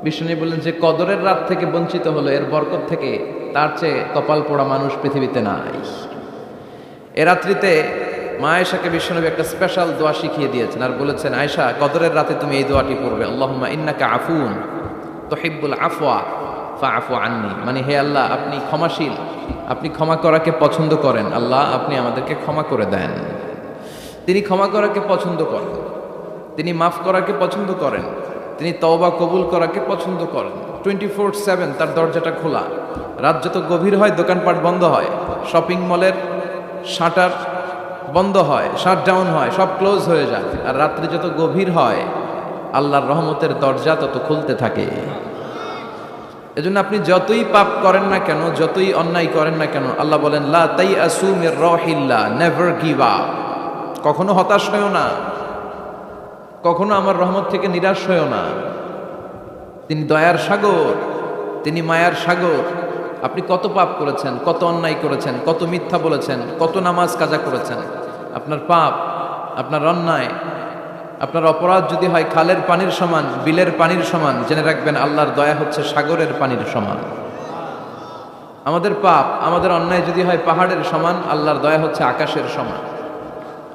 বিষ্ণু বললেন যে কদরের রাত থেকে বঞ্চিত হলো, এর বরকত থেকে তার চেয়ে কপাল পোড়া মানুষ পৃথিবীতে নাই। এ রাত্রিতে মা আয়েশাকে বিশ্বনবী একটা স্পেশাল দোয়া শিখিয়ে দিয়েছেন আর বলেছেন, আয়েশা কদরের রাতে তুমি এই দোয়াটি পড়বে, আল্লাহুম্মা ইন্নাকা আফুন তুহিব্বুল আফওয়া ফাআফু আন্নি। মানে হে আল্লাহ, আপনি ক্ষমাশীল, আপনি ক্ষমা করাকে পছন্দ করেন, আল্লাহ আপনি আমাদেরকে ক্ষমা করে দেন। তিনি ক্ষমা করাকে পছন্দ করেন, তিনি মাফ করাকে পছন্দ করেন, তিনি তওবা কবুল করাকে পছন্দ করেন। 24/7 তার দরজাটা খোলা। রাত যত গভীর হয় দোকানপাট বন্ধ হয়, শপিং মলের শাটার বন্ধ হয়, শাটডাউন হয়, সব ক্লোজ হয়ে যায়। আর রাত্রি যত গভীর হয় আল্লাহর রহমতের দরজা তত খুলতে থাকে। এজন্য আপনি যতই পাপ করেন না কেন, যতই অন্যায় করেন না কেন, আল্লাহ বলেন লা তাইআসু মির রাহিল্লাহ, নেভার গিভ আপ। কখনো হতাশ হয়ো না, কখনো আমার রহমত থেকে নিরাশ হয়ো না। তিনি দয়ার সাগর, তিনি মায়ার সাগর। আপনি কত পাপ করেছেন, কত অন্যায় করেছেন, কত মিথ্যা বলেছেন, কত নামাজ কাজা করেছেন, আপনার পাপ, আপনার অন্যায়, আপনার অপরাধ যদি হয় খালের পানির সমান, বিলের পানির সমান, জেনে রাখবেন আল্লাহর দয়া হচ্ছে সাগরের পানির সমান। আমাদের পাপ, আমাদের অন্যায় যদি হয় পাহাড়ের সমান, আল্লাহর দয়া হচ্ছে আকাশের সমান।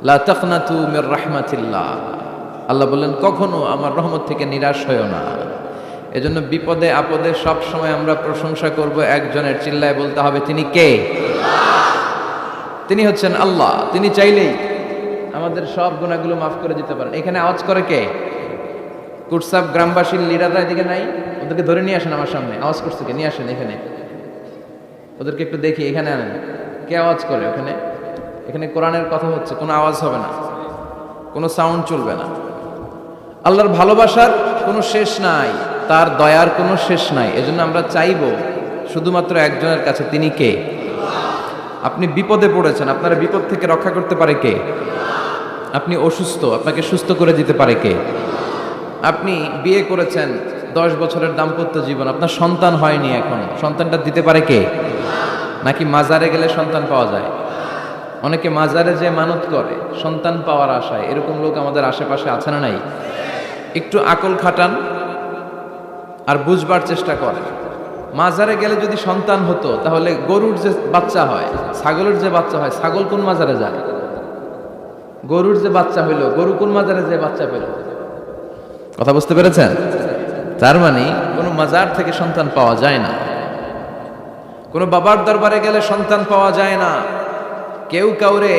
লা তাকনাতু মির রাহমাতিল্লাহ, আল্লাহ বললেন কখনো আমার রহমত থেকে নিরাশ হয়ো না। এজন্য বিপদে আপদে সব সময় আমরা প্রশংসা করব একজনের, চিল্লায় বলতে হবে তিনি কে? তিনি হচ্ছেন আল্লাহ। তিনি চাইলেই আমাদের সব গুনাহগুলো মাফ করে দিতে পারেন। এখানে আওয়াজ করে কে? কুটসাব গ্রামবাসীর লিডাররা এদিকে নাই? ওদেরকে ধরে নিয়ে আসেন আমার সামনে। আওয়াজ করছে কে? নিয়ে আসেন এখানে, ওদেরকে একটু দেখি। এখানে আনেন। কে আওয়াজ করে ওখানে? এখানে কোরআনের কথা হচ্ছে, কোনো আওয়াজ হবে না, কোনো সাউন্ড চলবে না। আল্লাহর ভালোবাসার কোনো শেষ নাই, তার দয়ার কোনো শেষ নাই। এজন্য আমরা চাইব শুধুমাত্র একজনের কাছে, তিনি কে? আপনি বিপদে পড়েছেন, আপনার বিপদ থেকে রক্ষা করতে পারে কে? আপনি অসুস্থ, আপনাকে সুস্থ করে দিতে পারে কে? আপনি বিয়ে করেছেন, 10 বছরের দাম্পত্য জীবন, আপনার সন্তান হয়নি, এখন সন্তানটা দিতে পারে কে? নাকি মাজারে গেলে সন্তান পাওয়া যায়? অনেকে মাজারে যে মানত করে সন্তান পাওয়ার আশায়, এরকম লোক আমাদের আশেপাশে আছে না নাই? একটু আকল খাটান আর বুঝবার চেষ্টা করেন। মাজারে গেলে যদি সন্তান হতো, তাহলে গরুর যে বাচ্চা হয়, ছাগলের যে বাচ্চা হয়, ছাগল কোন মাজারে যায়? গরুর যে বাচ্চা হইল, গরু কোন মাজারে যে বাচ্চা পেল? কথা বুঝতে পেরেছেন? তার মানে কোনো মাজার থেকে সন্তান পাওয়া যায় না, কোনো বাবার দরবারে গেলে সন্তান পাওয়া যায় না। কেউ কাউরে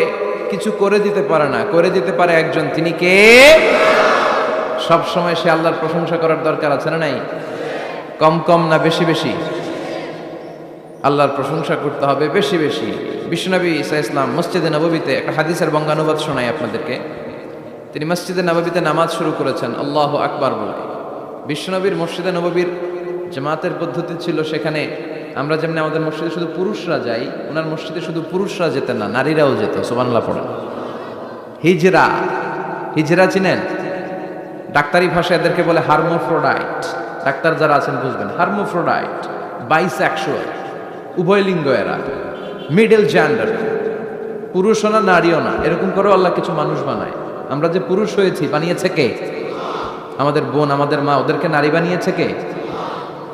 কিছু করে দিতে পারে না, করে দিতে পারে একজন, তিনি কে? সব সময় সে আল্লাহর প্রশংসা করার দরকার আছে না নাই? কম কম না বেশি বেশি? আল্লাহর প্রশংসা করতে হবে বেশি বেশি। বিশ্বনবী ঈসা ইসলাম মসজিদে নববীতে একটা হাদিসের বঙ্গানুবাদ শোনাই আপনাদেরকে। তিনি মসজিদে নববীতে নামাজ শুরু করেছেন আল্লাহু আকবার বলে। বিশ্বনবীর মসজিদে নববীর জামাতের পদ্ধতি ছিল, সেখানে আমরা যেমন আমাদের মসজিদে শুধু পুরুষরা যাই, ওনার মসজিদে শুধু পুরুষরা যেতেন না, নারীরাও যেত। সুবহানাল্লাহ পড়েন। হিজরা, হিজরা চিনেন? ডাক্তারি ভাষায় এদেরকে বলে হার্মোফ্রোডাইট। ডাক্তার যারা আছেন বুঝবেন, হার্মোফ্রোডাইট, বাইসেক্সুয়াল, উভয় লিঙ্গ এরা, মিডল জেন্ডার, পুরুষও না নারীও না, এরকম করেও আল্লাহ কিছু মানুষ বানায়। আমরা যে পুরুষ হয়েছি বানিয়েছে কে? আমাদের বোন, আমাদের মা, ওদেরকে নারী বানিয়েছে কে?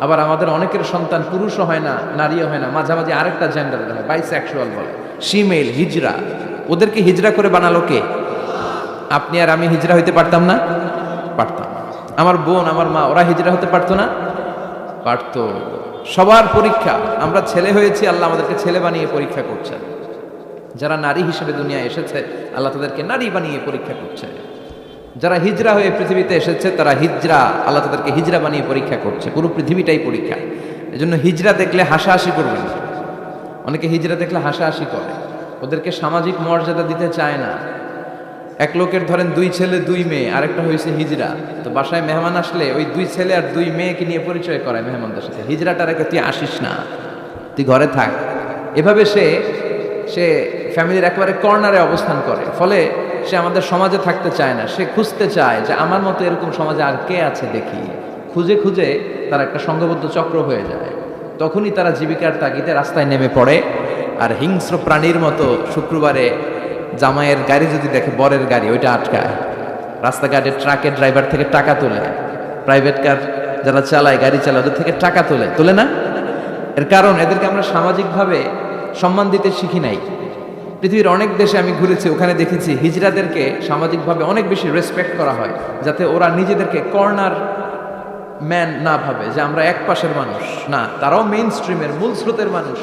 আবার আমাদের অনেকের সন্তান পুরুষও হয় না, নারীও হয় না, মাঝামাঝি আরেকটা জেন্ডারের হয়, বাইসেক্সুয়াল বলে, শিমেল, হিজরা। ওদেরকে হিজরা করে বানালো কে? আপনি আর আমি হিজরা হইতে পারতাম না? পারতাম। আমার বোন, আমার মা, ওরা হিজরা হতে পারতো না? পারতো। সবার পরীক্ষা। আমরা ছেলে হয়েছি, আল্লাহ আমাদেরকে ছেলে বানিয়ে পরীক্ষা করছেন। যারা নারী হিসেবে দুনিয়ায় এসেছে, আল্লাহ তাদেরকে নারী বানিয়ে পরীক্ষা করছে। যারা হিজরা হয়ে পৃথিবীতে এসেছে, তারা হিজরা, আল্লাহ তাদেরকে হিজরা বানিয়ে পরীক্ষা করছে। পুরো পৃথিবীটাই পরীক্ষা। এজন্য হিজরা দেখলে হাসাহাসি করবেন। অনেকে হিজরা দেখলে হাসাহাসি করে, ওদেরকে সামাজিক মর্যাদা দিতে চায় না। এক লোকের ধরেন 2 ছেলে 2 মেয়ে, আরেকটা হয়েছে হিজরা। তো বাসায় মেহমান আসলে ওই 2 ছেলে আর 2 মেয়েকে নিয়ে পরিচয় করায় মেহমানদের সাথে। হিজরাটা রেখে তুই আসিস না, তুই ঘরে থাক। এভাবে সে ফ্যামিলির একেবারে কর্নারে অবস্থান করে। ফলে সে আমাদের সমাজে থাকতে চায় না। সে খুঁজতে চায় যে আমার মতো এরকম সমাজে আর কে আছে দেখি। খুঁজে খুঁজে তার একটা সংঘবদ্ধ চক্র হয়ে যায়। তখনই তারা জীবিকার তাগিদে রাস্তায় নেমে পড়ে। আর হিংস্র প্রাণীর মতো শুক্রবারে জামাইয়ের গাড়ি যদি দেখে, বরের গাড়ি, ওইটা আটকায়। রাস্তাঘাটে ট্রাকের ড্রাইভার থেকে টাকা তোলে, প্রাইভেট কার যারা চালায়, গাড়ি চালায়, ওদের থেকে টাকা তোলে না? এর কারণ এদেরকে আমরা সামাজিকভাবে সম্মান দিতে শিখি নাই। পৃথিবীর অনেক দেশে আমি ঘুরেছি, ওখানে দেখেছি হিজড়াদেরকে সামাজিকভাবে অনেক বেশি রেসপেক্ট করা হয়, যাতে ওরা নিজেদেরকে কর্নার ম্যান না ভাবে যে আমরা এক পাশের মানুষ। না, তারাও মেইন স্ট্রিমের, মূল স্রোতের মানুষ।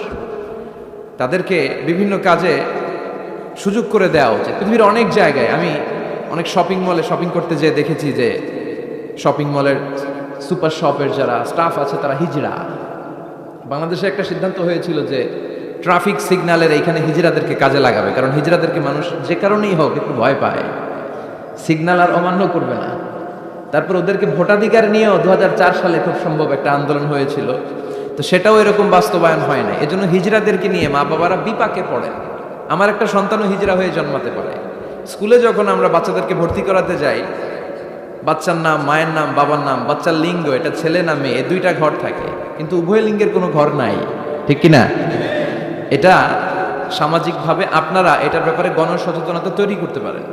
তাদেরকে বিভিন্ন কাজে সুযোগ করে দেওয়া উচিত। পৃথিবীর অনেক জায়গায় আমি অনেক শপিং মলে শপিং করতে যেয়ে দেখেছি যে শপিং মলের সুপার শপের যারা স্টাফ আছে তারা হিজড়া। বাংলাদেশে একটা সিদ্ধান্ত হয়েছিল যে ট্রাফিক সিগন্যালের এইখানে হিজড়াদেরকে কাজে লাগাবে, কারণ হিজড়াদেরকে মানুষ যে কারণেই হোক একটু ভয় পায়, সিগন্যাল আর অমান্য করবে না। তারপর ওদেরকে ভোটাধিকার নিয়েও 2004 সালে খুব সম্ভব একটা আন্দোলন হয়েছিল, তো সেটাও এরকম বাস্তবায়ন হয় না। এজন্য হিজড়াদেরকে নিয়ে মা বাবারা বিপাকে পড়েন। আমার একটা সন্তানও হিজড়া হয়ে জন্মাতে পারে। স্কুলে যখন আমরা বাচ্চাদেরকে ভর্তি করাতে যাই, বাচ্চার নাম, মায়ের নাম, বাবার নাম, বাচ্চার লিঙ্গ, এটা ছেলে না মেয়ে, দুইটা ঘর থাকে, কিন্তু উভয় লিঙ্গের কোনো ঘর নাই, ঠিক কিনা? এটা সামাজিকভাবে আপনারা এটার ব্যাপারে গণসচেতনতা তৈরি করতে পারেন।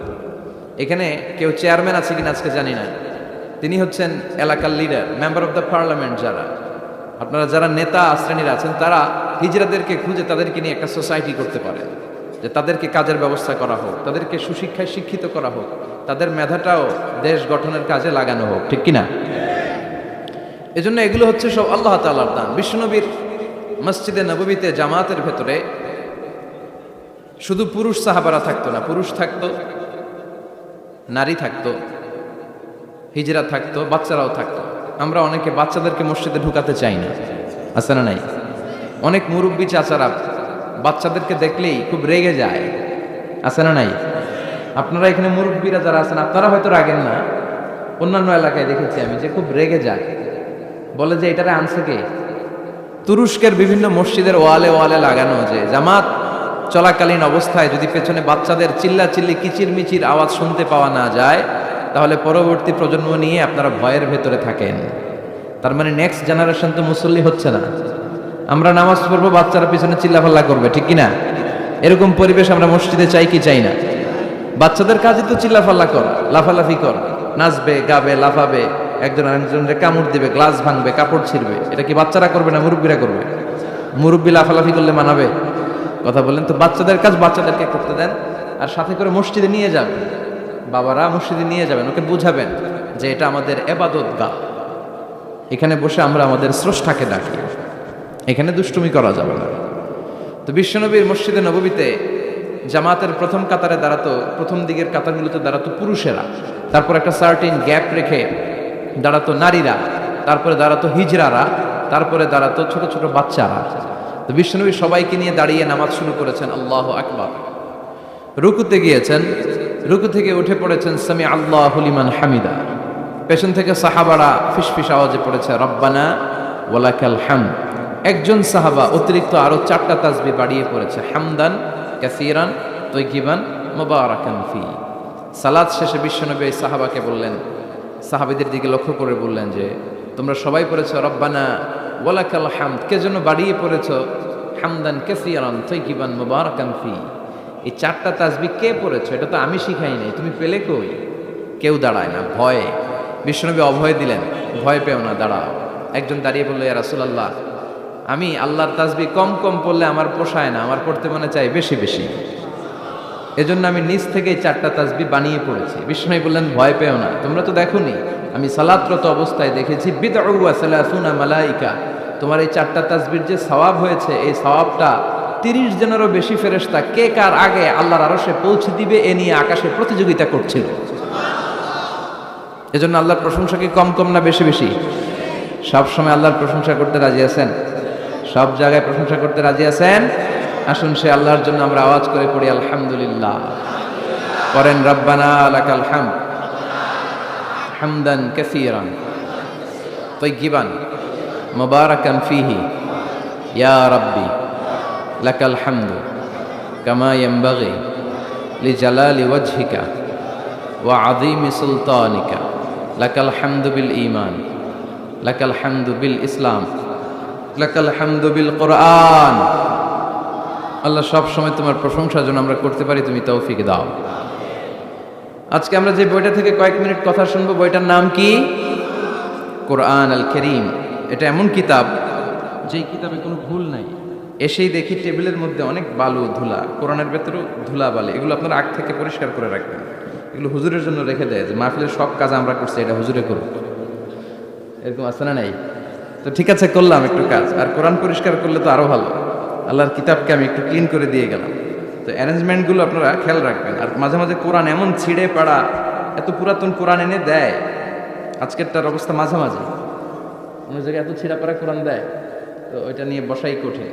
এখানে কেউ চেয়ারম্যান আছে কিনা আজকে জানি না, তিনি হচ্ছেন এলাকার leader, member of the parliament. আপনারা যারা নেতা শ্রেণীরা আছেন, তারা হিজড়াদেরকে খুঁজে তাদেরকে নিয়ে একটা সোসাইটি করতে পারে, যে তাদেরকে কাজের ব্যবস্থা করা হোক, তাদেরকে সুশিক্ষায় শিক্ষিত করা হোক, তাদের মেধাটাও দেশ গঠনের কাজে লাগানো হোক, ঠিক কিনা? এজন্য এগুলো হচ্ছে সব আল্লাহ তাআলার দান। বিশ্বনবীর মসজিদে নববীতে জামাতের ভেতরে শুধু পুরুষ সাহাবারা থাকতো না, পুরুষ থাকতো, নারী থাকতো, হিজড়া থাকতো, বাচ্চারাও থাকতো। আমরা অনেকে বাচ্চাদেরকে মসজিদে ঢুকাতে চাই না, আছে না নাই? অনেক মুরব্বী চাচারা বাচ্চাদেরকে দেখলেই খুব রেগে যায়, আছে না নাই? আপনারা এখানে মুরব্বীরা যারা আছেন, আপনারা হয়তো রাগেন না, অন্যান্য এলাকায় দেখেছি আমি যে খুব রেগে যায়, বলে যে এটারে আনছে কে? তুরস্কের বিভিন্ন মসজিদের ওয়ালে ওয়ালে লাগানো যে জামাত চলাকালীন অবস্থায় যদি পেছনে বাচ্চাদের চিল্লাচিল্লি কিচিরমিচির আওয়াজ শুনতে পাওয়া না যায়, তাহলে পরবর্তী প্রজন্ম নিয়ে আপনারা ভয়ের ভেতরে থাকেন। তার মানে নেক্সট জেনারেশন তো মুসল্লি হচ্ছে না। আমরা নামাজ পড়বো, বাচ্চারা পিছনে চিল্লাফাল্লা করবে, ঠিক কিনা? এরকম পরিবেশ আমরা মসজিদে চাই কি চাই না? বাচ্চাদের কাজই তো চিল্লাফাল্লা করা, লাফালাফি করা, নাচবে, গাবে, লাফাবে, একজন আরেকজনের কামড় দিবে, গ্লাস ভাঙবে, কাপড় ছিঁড়বে। এটা কি বাচ্চারা করবে না মুরব্বীরা করবে? মুরব্বী লাফালাফি করলে মানাবে? কথা বলেন তো। বাচ্চাদের কাজ বাচ্চাদেরকে করতে দেন, আর সাথে করে মসজিদে নিয়ে যাবেন, বাবারা মসজিদে নিয়ে যাবেন, ওকে বুঝাবেন যে এটা আমাদের ইবাদত গাহ, এখানে বসে আমরা আমাদের স্রষ্টাকে ডাকি, এখানে দুষ্টুমি করা যাবে না। তো বিশ্বনবীর মসজিদে নববীতে জামাতের প্রথম কাতারে দাঁড়াতো, প্রথম দিকের কাতারগুলোতে দাঁড়াতো পুরুষেরা, তারপর একটা সার্টিন গ্যাপ রেখে দাঁড়াতো নারীরা, তারপরে দাঁড়াতো হিজড়ারা, তারপরে দাঁড়াতো ছোট ছোট বাচ্চারা। তো বিশ্বনবী সবাইকে নিয়ে দাঁড়িয়ে নামাজ শুরু করেছেন, আল্লাহু আকবার। রুকুতে গিয়েছেন, রুকু থেকে উঠে পড়েছেন সামি আল্লাহু লিমান হামিদা। পেছন থেকে সাহাবারা ফিসফিস আওয়াজে পড়েছে রব্বানা ওয়ালাকাল হামদ। একজন সাহাবা অতিরিক্ত আরো 4টা তাসবিহ বাড়িয়ে পড়েছে, হামদান কাসীরান তাইয়িবান মুবারাকান ফি। সালাত শেষে বিশ্বনবী এই সাহাবাকে বললেন, সাহাবীদের দিকে লক্ষ্য করে বললেন যে তোমরা সবাই পড়েছো রব্বানা ওয়ালাকাল হামদ, কে জন্য বাড়িয়ে পড়েছো হামদান কাসীরান তাইয়িবান মুবারাকান ফি? এই 4টা তাসবিহ কে পড়েছো? এটা তো আমি শিখাই নাই, তুমি পেলে কই? কেউ দাঁড়ায় না, ভয়ে। বিশ্বনবী অভয় দিলেন, ভয় পেও না, দাঁড়াও। একজন দাঁড়িয়ে বলল, ইয়া রাসূলুল্লাহ, আমি আল্লাহর তাসবিহ কম কম পড়লে আমার পোষায় না, আমার পড়তে মনে চাই বেশি বেশি, এজন্য আমি নিজ থেকে 4টা তাসবিহ বানিয়ে পড়েছি। বিশ্বনবী বললেন, ভয় পেও না, তোমরা তো দেখোনি, আমি সালাতরত অবস্থায় দেখেছি বিদউ ওয়া সালাসুনা মালাইকা, তোমার এই 4টা তাসবিহর যে সওয়াব হয়েছে, এই সওয়াবটা 30 জনেরও বেশি ফেরেশতা কে কার আগে আল্লাহর আরশে পৌঁছে দিবে এ নিয়ে আকাশে প্রতিযোগিতা করছিল। এজন্য আল্লাহর প্রশংসা কি কম কম না বেশি বেশি? সব সময় আল্লাহর প্রশংসা করতে রাজি আছেন? সব জায়গায় প্রশংসা করতে রাজি আছেন? আসুন সে আল্লাহর জন্য আমরা আওয়াজ করে পড়ি আলহামদুলিল্লাহ। করেন রব্বানা লাকাল হামদ হামদান কাসীরান তাইয়িবান মুবারাকান ফীহি ইয়া রাব্বি লাকাল হামদু কামা ইয়ানবাগি লিজালালি ওয়াজহিকা ওয়া আযীমি সুলতানিকা লাকাল হামদু বিল ঈমান লাকাল হামদু বিল ইসলাম লাকাল হামদু বিল কোরআন। আল্লাহ সব সময় তোমার প্রশংসা যেন আমরা করতে পারি, তুমি তৌফিক দাও। আজকে আমরা যে বইটা থেকে কয়েক মিনিট কথা শুনবো, বইটার নাম কি? কোরআন আল করিম, এটা এমন কিতাব যেই কিতাবে কোনো ভুল নাই। এসেই দেখি টেবিলের মধ্যে অনেক বালু ধুলা, কোরআনের ভেতরেও ধুলা বালি, এগুলো আপনারা আগ থেকে পরিষ্কার করে রাখবেন। এগুলো হুজুরের জন্য রেখে দেয় যে মাহফিলের সব কাজ আমরা করছি, এটা হুজুরে করুন, এরকম আছে না নাই? তো ঠিক আছে, করলাম একটু কাজ। আর কোরআন পরিষ্কার করলে তো আরো ভালো, আল্লাহর কিতাবকে আমি একটু ক্লিন করে দিয়ে গেলাম। তো অ্যারেঞ্জমেন্টগুলো আপনারা খেয়াল রাখবেন। আর মাঝে মাঝে কোরআন এমন ছিঁড়ে পাড়া, এত পুরাতন কোরআন এনে দেয়, আজকেরটার অবস্থা মাঝামাঝি, অন্য জায়গায় এত ছিঁড়া পাড়া কোরআন দেয়, তো ওইটা নিয়ে বসাই কঠিন।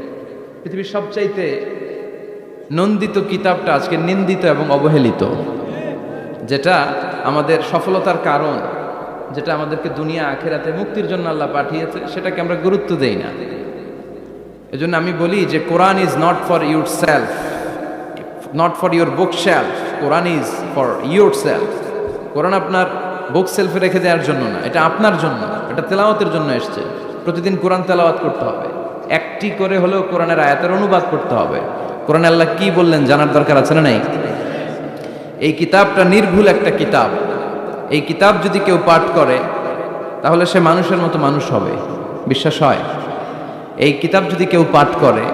পৃথিবীর সবচাইতে নন্দিত কিতাবটা আজকে নিন্দিত এবং অবহেলিত, যেটা আমাদের সফলতার কারণ, যেটা আমাদেরকে দুনিয়া আখেরাতে মুক্তির জন্য আল্লাহ পাঠিয়েছে, সেটাকে আমরা গুরুত্ব দেই না। এজন্য আমি বলি যে Quran is not for yourself, not for your bookshelf, Quran is for yourself. Quran আপনার বুক সেলফে রেখে দেওয়ার জন্য না, এটা আপনার জন্য, এটা তেলাওয়াতের জন্য এসছে। প্রতিদিন কোরআন তেলাওয়াত করতে হবে, একটি করে হলেও কোরআনের আয়াতের অনুবাদ করতে হবে। কোরআনে আল্লাহ কি বললেন জানার দরকার আছে না নাই? এই কিতাবটা নির্ভুল একটা কিতাব। এই কিতাব যদি কেউ পাঠ করে তাহলে সে মানুষের মতো মানুষ হবে, বিশ্বাস হয়? এই কিতাব যদি কেউ পাঠ করে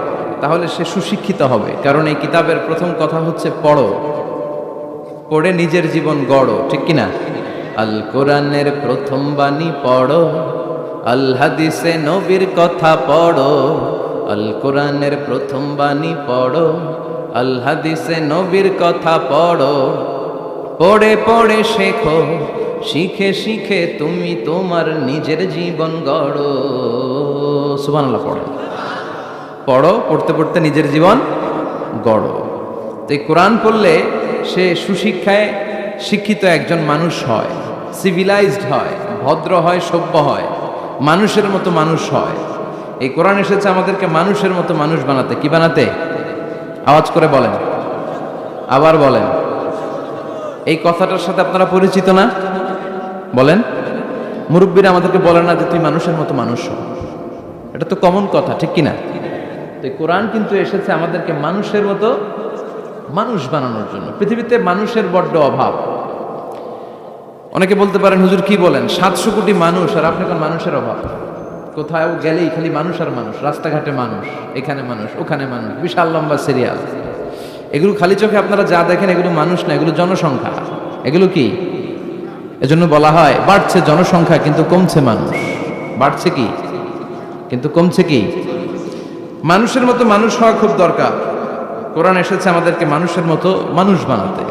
তাহলে সে সুশিক্ষিত হবে, কারণ এই কিতাবের প্রথম কথা হচ্ছে পড়ো, পড়ে নিজের জীবন গড়ো, ঠিক কিনা? আল কোরআনের প্রথম বাণী পড়ো, আল হাদিসে নবীর কথা পড়ো। আল কোরআনের প্রথম বাণী পড়ো, আল হাদিসে নবীর কথা পড়ো। পড়ে পড়ে শেখো, শিখে শিখে তুমি তোমার নিজের জীবন গড়ো। সুবহানাল্লাহ পড়ো, পড়ো, পড়তে পড়তে নিজের জীবন গড়ো। তো এই কোরআন পড়লে সে সুশিক্ষায় শিক্ষিত একজন মানুষ হয়, সিভিলাইজড হয়, ভদ্র হয়, সভ্য হয়, মানুষের মতো মানুষ হয়। এই কোরআন এসেছে আমাদেরকে মানুষের মতো মানুষ বানাতে। কি বানাতে? আওয়াজ করে বলেন, আবার বলেন। এই কথাটার সাথে আপনারা পরিচিত না? বলেন। মুরব্বীরা আমাদেরকে বলে না যে তুই মানুষের মতো মানুষ হ, এটা তো কমন কথা, ঠিক কিনা? তো কোরআন কিন্তু এসেছে আমাদেরকে মানুষের মতো মানুষ বানানোর জন্য। পৃথিবীতে মানুষের বড্ড অভাব। অনেকে বলতে পারেন হুজুর কি বলেন, 700 কোটি মানুষ আর আপনি কোন মানুষের অভাব? কোথাও গেলেই খালি মানুষ আর মানুষ, রাস্তাঘাটে মানুষ, এখানে মানুষ, ওখানে মানুষ, বিশাল লম্বা সিরিয়াল। এগুলো খালি চোখে আপনারা যা দেখেন এগুলো মানুষ না, এগুলো জনসংখ্যা। এগুলো কি? এজন্য বলা হয় বাড়ছে জনসংখ্যা কিন্তু কমছে মানুষ। বাড়ছে কি কিন্তু কমছে কি? মানুষের মতো মানুষ হওয়া খুব দরকার। কোরআন এসেছে আমাদেরকে মানুষের মতো মানুষ বানাতে।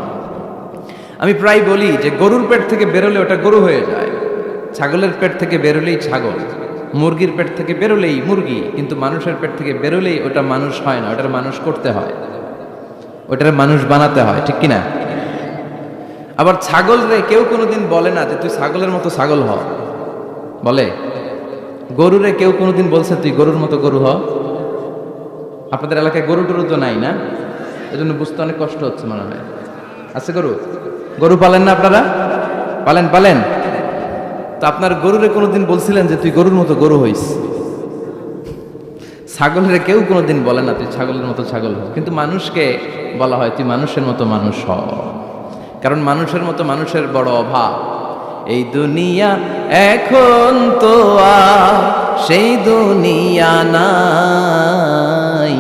আমি প্রায় বলি যে গরুর পেট থেকে বেরোলে ওটা গরু হয়ে যায়, ছাগলের পেট থেকে বেরোলেই ছাগল, মুরগির পেট থেকে বেরোলেই মুরগি, কিন্তু মানুষের পেট থেকে বেরোলেই ওটা মানুষ হয় না, ওটার মানুষ করতে হয়, ওটার মানুষ বানাতে হয়, ঠিক কিনা? আবার ছাগল রে কেউ কোনোদিন বলে না যে তুই ছাগলের মতো ছাগল হ, বলে? গরুরে কেউ কোনোদিন বলছে তুই গরুর মতো গরু হ? আপনাদের এলাকায় গরু টরু তো নাই না, এজন্য বুঝতে অনেক কষ্ট হচ্ছে মনে হয়। আছে গরু? গরু পালেন না আপনারা? পালেন? পালেন? তো আপনার গরুরে কোনোদিন বলছিলেন যে তুই গরুর মতো গরু হইস? ছাগলের কেউ কোনোদিন বলে না তুই ছাগলের মতো ছাগল হ, কিন্তু মানুষকে বলা হয় তুই মানুষের মতো মানুষ হ, কারণ মানুষের মতো মানুষের বড় অভাব। এই দুনিয়া এখন তো আর সেই দুনিয়া নাই,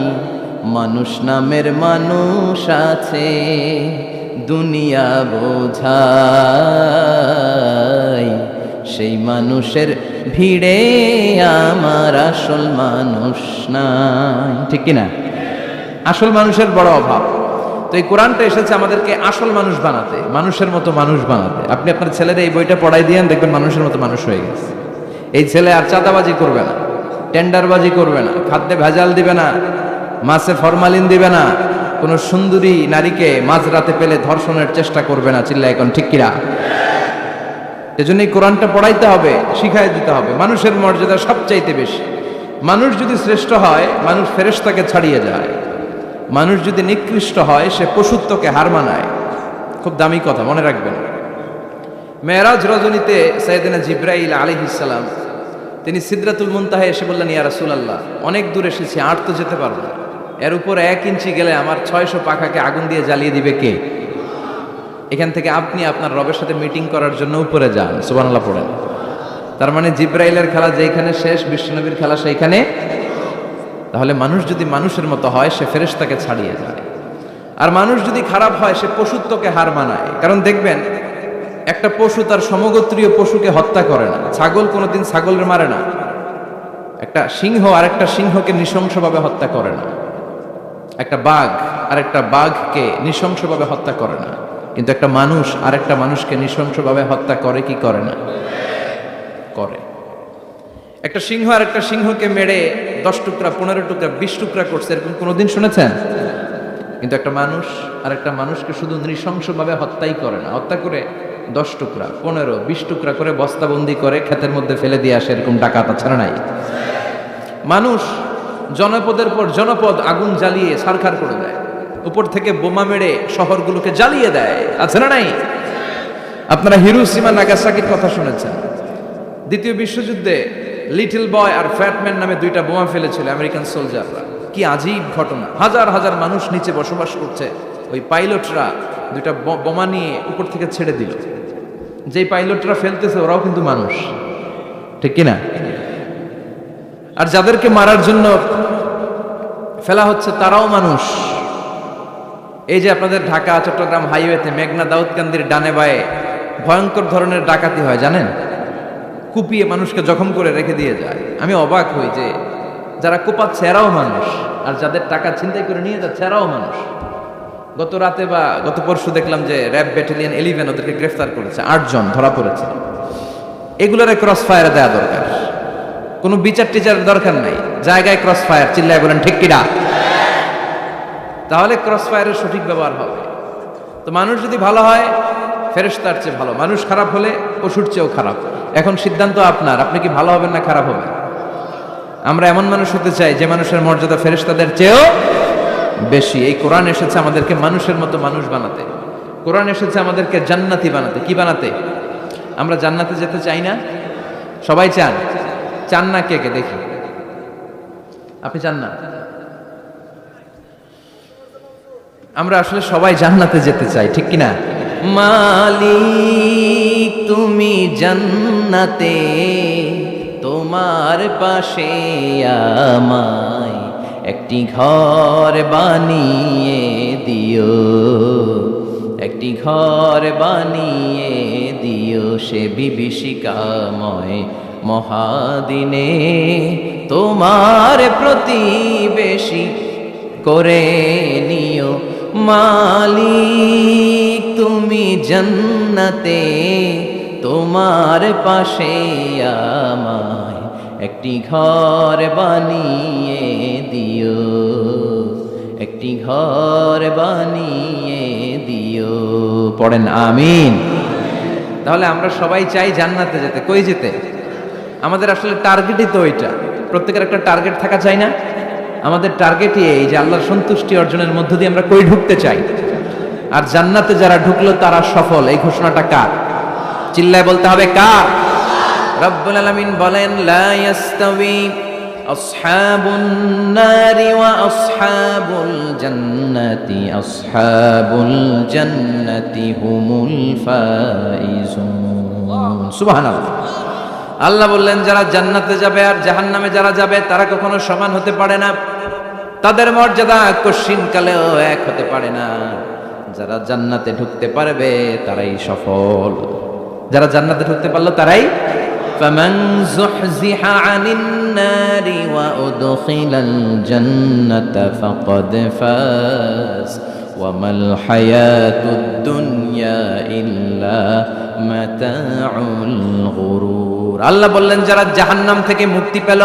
মানুষ নামের মানুষ আছে দুনিয়া বোঝাই, সেই মানুষের ভিড়ে আমার আসল মানুষ নাই, ঠিক কিনা? আসল মানুষের বড় অভাব। তো এই কোরআনটা এসেছে আমাদেরকে আসল মানুষ বানাতে, মানুষের মতো মানুষ বানাতে। আপনি আপনার ছেলেরা এই বইটা পড়াই দিয়েন, দেখবেন মানুষের মতো মানুষ হয়ে গেছে। এই ছেলে আর চাঁদাবাজি করবে না, টেন্ডারবাজি করবে না, খাদ্যে ভেজাল দিবে না, মাছে ফরমালিন দিবে না, কোনো সুন্দরী নারীকে মাঝরাতে পেলে ধর্ষণের চেষ্টা করবে না। চিল্লা এখন ঠিক কিনা? এজন্য এই কোরআনটা পড়াইতে হবে, শিখাই দিতে হবে। মানুষের মর্যাদা সবচাইতে বেশি। মানুষ যদি শ্রেষ্ঠ হয় মানুষ ফেরেশতাকে ছাড়িয়ে যায়, মানুষ যদি নিকৃষ্ট হয় সে পশুত্বকে হার মানায়। খুব দামি কথা, মনে রাখবেন। মেরাজ রজনীতে সাইয়েদনা জিবরাইল আলাইহিস সালাম তিনি সিদরাতুল মুনতাহা এসে বললেন, ইয়া রাসূলুল্লাহ, অনেক দূর এসেছি, আর তো যেতে পারবো না, এর উপর 1 ইঞ্চি গেলে আমার 600 পাখাকে আগুন দিয়ে জ্বালিয়ে দিবে কে? এখান থেকে আপনি আপনার রবের সাথে মিটিং করার জন্য উপরে যান। সুবহানাল্লাহ পড়েন। তার মানে জিব্রাইলের খেলা যেখানে শেষ, বিশ্বনবীর খেলা সেইখানে। তাহলে মানুষ যদি মানুষের মতো হয়, সে ফেরেশতাকে ছাড়িয়ে যায়। আর মানুষ যদি খারাপ হয়, সে পশুত্বকে হার মানায়। কারণ দেখবেন, একটা পশু তার সমগোত্রীয় পশুকে হত্যা করে না। ছাগল কোনোদিন ছাগলের মারে না। একটা সিংহ আরেকটা সিংহকে নৃশংসভাবে হত্যা করে না। একটা বাঘ আরেকটা বাঘকে নৃশংসভাবে হত্যা করে না। কিন্তু একটা মানুষ আরেকটা মানুষকে নৃশংসভাবে হত্যা করে কি করে না? করে। একটা সিংহ আরেকটা সিংহকে মেরে 10 টুকরা, 15 টুকরা, 20 টুকরা করছে, এরকম কোনোদিন শুনেছেন? কিন্তু একটা মানুষ আরেকটা মানুষকে শুধু নৃশংসভাবে হত্যাই করে না, হত্যা করে 10 টুকরা, 15, 20 টুকরা করে বস্তাবন্দি করে ক্ষেতের মধ্যে ফেলে দিয়ে আসে, এরকম ডাকাত আছে না নাই? মানুষ জনপদের পর জনপদ আগুন জ্বালিয়ে ছারখার করে দেয়, উপর থেকে বোমা মেরে শহরগুলোকে জ্বালিয়ে দেয়, আছে না নাই? আপনারা হিরোশিমা নাগাসাকির কথা শুনেছেন। দ্বিতীয় বিশ্বযুদ্ধে লিটল বয় আর ফ্যাটম্যান নামে 2টা বোমা ফেলেছিল আমেরিকান সোলজাররা। কি আজীব ঘটনা! হাজার হাজার মানুষ নিচে বসবাস করছে, ওই পাইলটরা 2টা বোমা নিয়ে উপর থেকে ছেড়ে দিল। যেই পাইলটরা ফেলতেছে ওরাও কিন্তু মানুষ, ঠিক কিনা? আর যাদেরকে মারার জন্য ফেলা হচ্ছে তারাও মানুষ। এই যে আপনাদের ঢাকা চট্টগ্রাম হাইওয়েতে মেঘনা দাউদকান্দির ডানে বায়ে ভয়ঙ্কর ধরনের ডাকাতি হয়, জানেন? কুপিয়ে মানুষকে জখম করে রেখে দিয়ে যায়। আমি অবাক হই যে যারা কোপাচ্ছে এরাও মানুষ, আর যাদের টাকা ছিনতাই করে নিয়ে যাচ্ছে এরাও মানুষ। গত রাতে বা গত পরশু দেখলাম যে র্যাব ব্যাটালিয়ন 11 ওদেরকে গ্রেফতার করেছে, 8 জন ধরা পড়েছে। এগুলোরে ক্রস ফায়ার দেওয়া দরকার, কোনো বিচার টিচার দরকার নাই, জায়গায় ক্রস ফায়ার, চিল্লায় বলেন ঠিক কিনা? তাহলে ক্রস ফায়ারের সঠিক ব্যবহার হবে। তো মানুষ যদি ভালো হয়, ফেরেশতার চেয়ে ভালো। মানুষ খারাপ হলে পশুর চেয়েও খারাপ। এখন সিদ্ধান্ত আপনার, আপনি কি ভালো হবেন না খারাপ হবেন? আমরা এমন মানুষ হতে চাই যে মানুষের মর্যাদা ফেরেশতাদের চেয়েও বেশি। এই কোরআন এসেছে আমাদেরকে মানুষের মতো মানুষ বানাতে। কোরআন এসেছে আমাদেরকে জান্নাতি বানাতে। কি বানাতে? আমরা জান্নাতে যেতে চাই না? সবাই চান? চান না কে কে দেখি? আপনি চান না? আমরা আসলে সবাই জান্নাতে যেতে চাই, ঠিক কিনা? মালিক তুমি জান্নাতে, তোমার পাশে আমায় একটি ঘর বানিয়ে দিও, একটি ঘর বানিয়ে দিও সে বিভীষিকাময় মহাদিনে, তোমার প্রতিবেশী করে নিও। মালিক তুমি জান্নাতে, তোমার পাশে আমায় একটি ঘর বানিয়ে দিও, একটি ঘর বানিয়ে দিও। পড়েন আমিন। তাহলে আমরা সবাই চাই জান্নাতে যেতে। কই যেতে? আমাদের আসলে টার্গেটই তো ওইটা। প্রত্যেকের একটা টার্গেট থাকা চাই না? আমাদের টার্গেটই এই যে আল্লাহর সন্তুষ্টি অর্জনের মধ্য দিয়ে আমরা কই ঢুকতে চাই। আর জান্নাতে যারা ঢুকলো তারা সফল। এই ঘোষণাটা কার? চিল্লায় বলতে হবে কার? রব্বুল আলামিন বলেন, লা ইয়াস্তাবি আসহাবুন নারি ওয়া আসহাবুল জান্নাতি, আসহাবুল জান্নাতি হুমুল ফাইজুন। সুবহানাল্লাহ। আল্লাহ বললেন, যারা জান্নাতে যাবে আর জাহান্নামে যারা যাবে তারা কখনো সমান হতে পারে না। তাদের মর্যাদা কশিনকালেও এক হতে পারে না। যারা জান্নাতে ঢুকতে পারবে তারাই সফল। যারা জান্নাতে ঢুকতে পারলো তারাই। ফামান যুহজিহা আনিন নারি ওয়া উদখিলাল জান্নাতা ফাকাদ ফাজ ওয়া মাল হায়াতুদ দুনিয়া ইল্লা মাতাউল গুরুর। আল্লাহ বললেন, যারা জাহান্নাম থেকে মুক্তি পেল,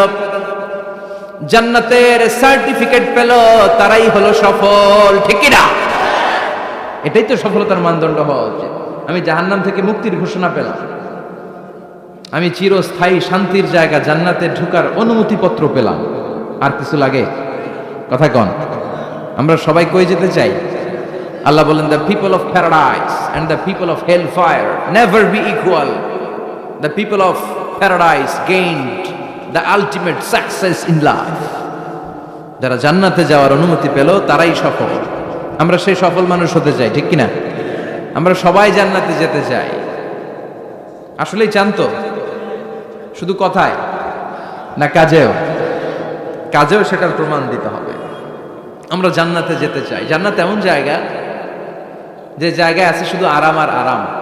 জান্নাতের সার্টিফিকেট পেল, তারাই হলো সফল, ঠিক কি না? এটাই তো সফলতার মানদণ্ড হওয়া উচিত। আমি জাহান্নাম থেকে মুক্তির ঘোষণা পেলাম, আমি চিরস্থায়ী শান্তির জায়গা জান্নাতে ঢোকার অনুমতিপত্র পেলাম, আর কিছু লাগে? কথা কন। আমরা সবাই কই যেতে চাই? আল্লাহ বলেন, the people of paradise and the people of hellfire never be equal. The people of paradise gained the ultimate success in life. যারা জান্নাতে যাওয়ার অনুমতি পেল তারাই সফল। আমরা সেই সফল মানুষ হতে চাই, ঠিক কিনা? আমরা সবাই জান্নাতে যেতে চাই। আসলেই চান তো? শুধু কথায় না কাজেও? কাজেও সেটার প্রমাণ দিতে হবে। আমরা জান্নাতে যেতে চাই। জান্নাত এমন জায়গা যে জায়গায় আছে শুধু আরাম আর আরাম।